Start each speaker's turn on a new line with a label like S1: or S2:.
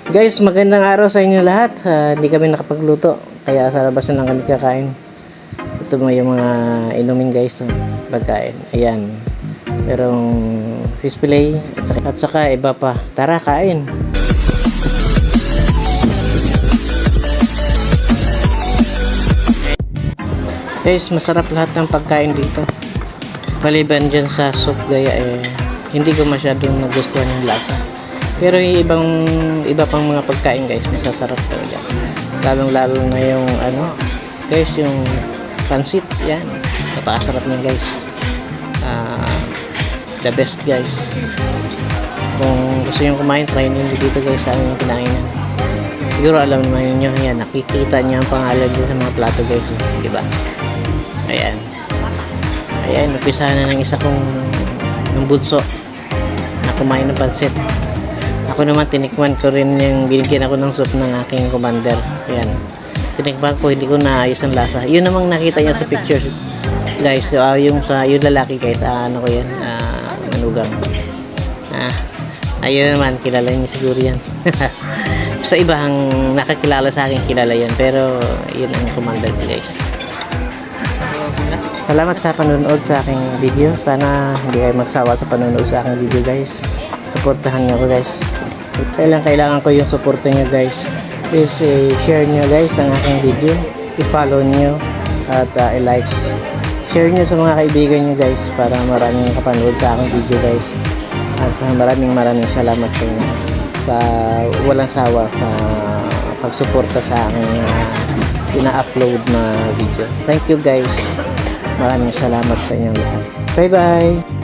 S1: Guys, magandang araw sa inyo lahat. Hindi kami nakapagluto, kaya sa labas na lang kami kakain. Ito mo yung mga inumin guys, pagkain. Ayan, merong fish fillet at saka iba pa. Tara, kain. Guys, masarap lahat ng pagkain dito. Maliban dyan sa soup gaya hindi ko masyadong nagustuhan yung lasa. Pero yung iba pang mga pagkain guys, masasarap talaga. Lalong-lalo na yung guys, yung pansit, yan. Napakasarap niya guys. The best guys. Kung gusto nyo kumain, try nyo dito guys sa aming kinainan. Siguro alam naman nyo, yan, nakikita nyo ang pangalan dito sa mga plato guys. Diba? Ayan. Ayan, napisa na ng isa kong bunso na kumain ng pansit. Ako naman, tinikman ko rin yung binigyan ako ng soup ng aking commander. Ayan. Tinikman ko, hindi ko naayos ang lasa. Yun namang nakita nyo sa pictures, guys. So, yung lalaki, guys. Ano ko yan? Manugang. Ayun naman, kilala niyo siguro yan. Sa iba, ang nakakilala sa akin, kilala yan. Pero, yun ang commander ko, guys. Salamat sa panonood sa aking video. Sana hindi kayo magsawa sa panonood sa aking video, guys. Suportahan nyo ako, guys. Kailangan ko yung suporta nyo guys. Please share nyo guys ang aking video, i-follow nyo at i-like, share nyo sa mga kaibigan nyo guys para maraming kapanood sa aking video guys. At maraming salamat sa inyo sa walang sawa sa pagsuporta sa aking ina-upload na video. Thank you guys, maraming salamat sa inyong lahat. Bye bye.